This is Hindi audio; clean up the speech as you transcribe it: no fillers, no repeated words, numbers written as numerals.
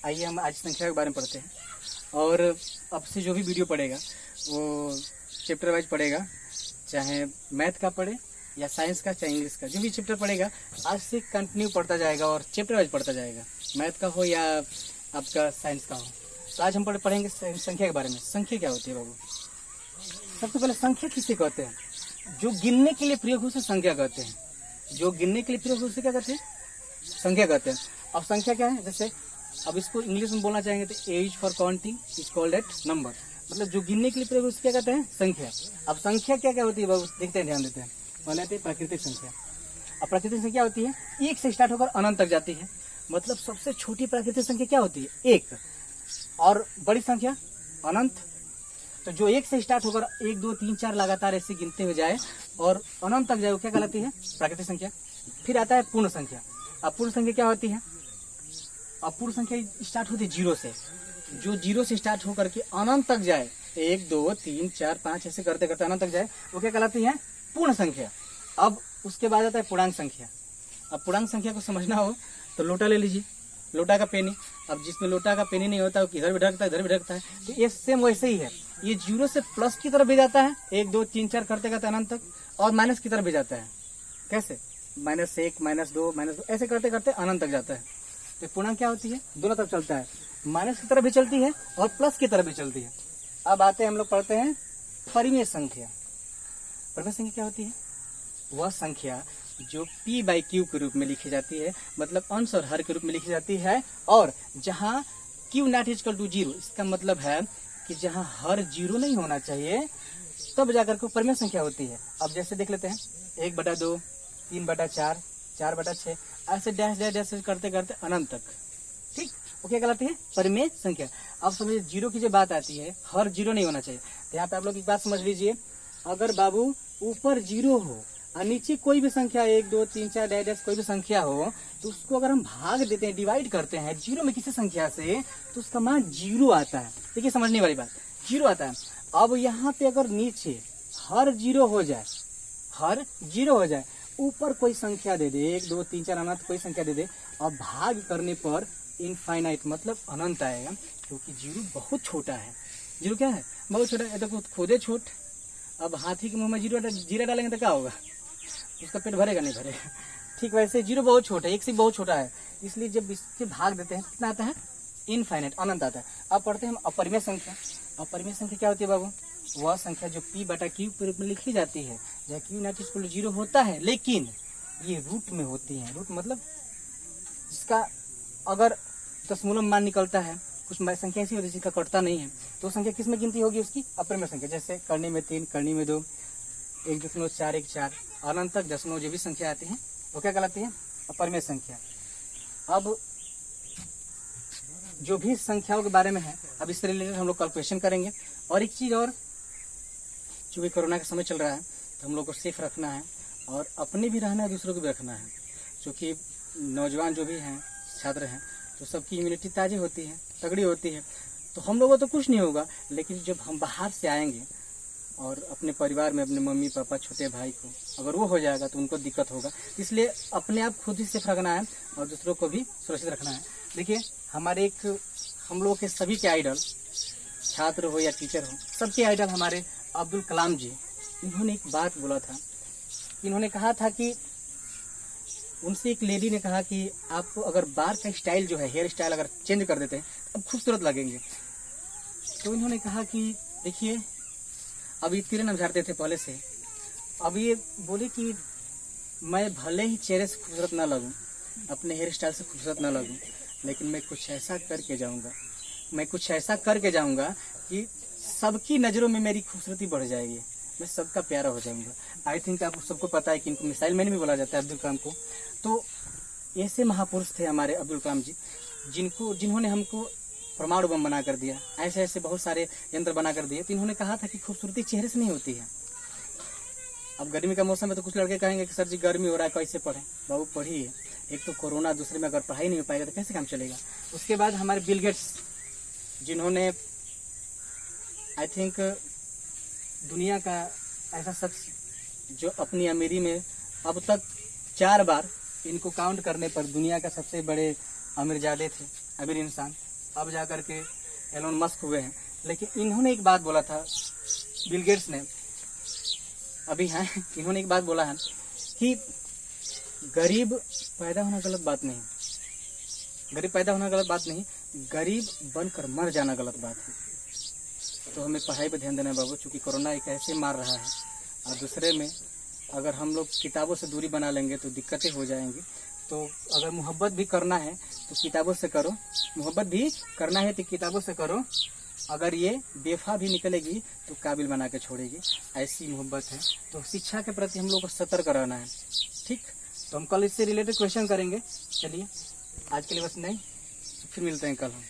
आइए हम आज संख्या के बारे में पढ़ते हैं। और अब से जो भी वीडियो पढ़ेगा वो चैप्टर वाइज पढ़ेगा, चाहे मैथ का पढ़े या साइंस का चाहे इंग्लिश का, जो भी चैप्टर पढ़ेगा आज से कंटिन्यू पढ़ता जाएगा और चैप्टर वाइज पढ़ता जाएगा, मैथ का हो या आपका साइंस का हो। तो आज हम पढ़ेंगे संख्या के बारे में। संख्या क्या होती है बाबू? सबसे पहले संख्या किसे कहते हैं? जो गिनने के लिए प्रयोग हो उसे संख्या कहते हैं। जो गिनने के लिए प्रयोग हो उसे क्या कहते हैं? संख्या कहते हैं। अब संख्या क्या है? जैसे अब इसको इंग्लिश में बोलना चाहेंगे तो as for counting is called at number, मतलब जो गिनने के लिए प्रयोग उसे क्या कहते हैं? संख्या। अब संख्या क्या क्या होती है बाबू? देखते हैं, ध्यान देते हैं। पहले आती है प्राकृतिक संख्या। अब प्राकृतिक संख्या होती है एक से स्टार्ट होकर अनंत तक जाती है, मतलब सबसे छोटी प्राकृतिक संख्या क्या होती है? एक। और बड़ी संख्या अनंत। तो जो एक से स्टार्ट होकर 1 2 3 4 लगातार ऐसे गिनते हुए जाए और अनंत तक जाए वो क्या कहलाती है? प्राकृतिक संख्या। फिर आता है पूर्ण संख्या। अब पूर्ण संख्या क्या होती है? अब पूर्ण संख्या स्टार्ट होती है 0 से। जो 0 से स्टार्ट होकर के अनंत तक जाए, 1 2 3 4 5 ऐसे करते करते अनंत तक जाए, वो क्या कहलाती है? पूर्ण संख्या। अब उसके बाद आता है पूर्णांक संख्या। अब पूर्णांक संख्या को समझना हो तो लोटा ले लीजिए, लोटा का पेनी। अब जिसमें लोटा का पेनी नहीं होता वो इधर भी ढकता है इधर भी ढकता है, तो ये सेम वैसे ही है। ये 0 से प्लस की तरफ भी जाता है 1 2 3 4 करते करते अनंत तक, और माइनस की तरफ भी जाता है। कैसे? -1 -2 ऐसे करते करते अनंत तक जाता है। तो पूर्णांक क्या होती है? दोनों तरफ चलता है, माइनस की तरफ भी चलती है और प्लस की तरफ भी चलती है। अब आते हैं, हम लोग पढ़ते हैं परिमेय संख्या। परिमेय संख्या क्या होती है? वह संख्या जो p/q के रूप में लिखी जाती है, मतलब अंश और हर के रूप में लिखी जाती है, और जहां q नॉट इक्वल टू 0, इसका मतलब है कि जहां हर 0 नहीं होना चाहिए तब जाकर के परिमेय संख्या होती है। अब जैसे देख लेते हैं 1/2 3/4 4/6 ऐसे डैश डैश डैश करते करते अनंत तक। ठीक, वो क्या कहलाती है? परिमेय संख्या। अब समझिए 0 की जो बात आती है, हर 0 नहीं होना चाहिए। तो यहाँ पे आप लोग एक बात समझ लीजिए, अगर बाबू ऊपर 0 हो और नीचे कोई भी संख्या 1 2 3 4 डैश डैश कोई भी संख्या हो, तो उसको अगर हम भाग देते हैं, डिवाइड करते हैं 0 में किसी संख्या से, तो उसका मान 0 आता है। देखिए समझने वाली बात, 0 आता है। अब यहाँ पे अगर नीचे हर 0 हो जाए, हर 0 हो जाए, ऊपर कोई संख्या दे दे 1 2 3 4 अनंत कोई संख्या दे दे, और भाग करने पर इनफाइनाइट मतलब अनंत आएगा, क्योंकि 0 बहुत छोटा है। 0 क्या है? बहुत छोटा है। तो खुदे छोट। अब हाथी के मुंह में जीरा डालेंगे तो क्या होगा? उसका पेट भरेगा? नहीं भरेगा। ठीक वैसे 0 बहुत छोटा है, 1 से बहुत छोटा है, इसलिए जब इससे भाग देते हैं कितना आता है? इनफाइनाइट, अनंत आता है। अब पढ़ते हैं हम अपरिमेय संख्या। अपरिमेय संख्या क्या होती है बाबू? वह संख्या जो p/q के रूप में लिखी जाती है, जहाँ q नॉट इक्वल टू 0 होता है, लेकिन ये रूट में होती है। रूट मतलब जिसका अगर दशमलव मान निकलता है, कुछ संख्या ऐसी होती है जिसका कटता नहीं है, तो संख्या किस में गिनती होगी? उसकी अपरिमेय संख्या। जैसे करनी में 3 करनी में 2 1.414 अनंत तक दशमलव जो भी संख्या आती है वो क्या कहलाती है? अपरिमेय संख्या। अब जो भी संख्याओं के बारे में है, अब इससे रिलेटेड हम लोग कैलकुलेशन करेंगे। और एक चीज़ और, चूँकि कोरोना का समय चल रहा है तो हम लोग को सेफ रखना है, और अपने भी रहना है, दूसरों को भी रखना है। क्योंकि नौजवान जो भी हैं, छात्र हैं, तो सबकी इम्यूनिटी ताज़ी होती है, तगड़ी होती है, तो हम लोगों को तो कुछ नहीं होगा, लेकिन जब हम बाहर से आएंगे और अपने परिवार में अपने मम्मी पापा छोटे भाई को अगर वो हो जाएगा तो उनको दिक्कत होगा। इसलिए अपने आप खुद ही सेफ रखना है और दूसरों को भी सुरक्षित रखना है। देखिए हमारे हम लोगों के सभी के आइडल, छात्र हो या टीचर हो, सबके आइडल हमारे अब्दुल कलाम जी। इन्होंने एक बात बोला था, इन्होंने कहा था कि उनसे एक लेडी ने कहा कि आप अगर बाल का स्टाइल जो है, हेयर स्टाइल अगर चेंज कर देते हैं अब खूबसूरत लगेंगे। तो इन्होंने कहा कि देखिए अभी तिरन हम झाड़ते थे पहले से, अब ये बोले कि मैं भले ही चेहरे से खूबसूरत ना लगूं, अपने हेयर स्टाइल से खूबसूरत ना लगूं, लेकिन मैं कुछ ऐसा करके जाऊंगा कि सबकी नज़रों में मेरी खूबसूरती बढ़ जाएगी, मैं सबका प्यारा हो जाऊंगा। आई थिंक आप सबको पता है कि इनको मिसाइल मैन भी बोला जाता है, अब्दुल कलाम को। तो ऐसे महापुरुष थे हमारे अब्दुल कलाम जी, जिन्होंने हमको परमाणु बम बना कर दिया, ऐसे ऐसे बहुत सारे यंत्र बना कर दिए। तो इन्होंने कहा था कि खूबसूरती चेहरे से नहीं होती है। अब गर्मी का मौसम है तो कुछ लड़के कहेंगे कि सर जी गर्मी हो रहा है कैसे पढ़ें? बाबू पढ़िए, एक तो कोरोना, दूसरे में अगर पढ़ाई नहीं हो पाएगा तो कैसे काम चलेगा? उसके बाद हमारे बिल गेट्स, जिन्होंने आई थिंक दुनिया का ऐसा शख्स जो अपनी अमीरी में अब तक 4 बार, इनको काउंट करने पर दुनिया का सबसे बड़े अमीरजादे थे, अमीर इंसान, अब जा करके एलोन मस्क हुए हैं। लेकिन इन्होंने एक बात बोला था, बिल गेट्स ने, अभी हैं, इन्होंने एक बात बोला है कि गरीब पैदा होना गलत बात नहीं, गरीब पैदा होना गलत बात नहीं, गरीब बनकर मर जाना गलत बात है। तो हमें पढ़ाई पर ध्यान देना है बाबू, चूँकि कोरोना एक ऐसे मार रहा है। और दूसरे में अगर हम लोग किताबों से दूरी बना लेंगे तो दिक्कतें हो जाएंगी। तो अगर मोहब्बत भी करना है तो किताबों से करो, मोहब्बत भी करना है तो किताबों से करो। अगर ये बेवफा भी निकलेगी तो काबिल बना के छोड़ेगी, ऐसी मोहब्बत है। तो शिक्षा के प्रति हम लोग को सतर्क रहना है, ठीक। तो हम कल इससे रिलेटेड क्वेश्चन करेंगे। चलिए आज के लिए बस नहीं, फिर मिलते हैं कल हम।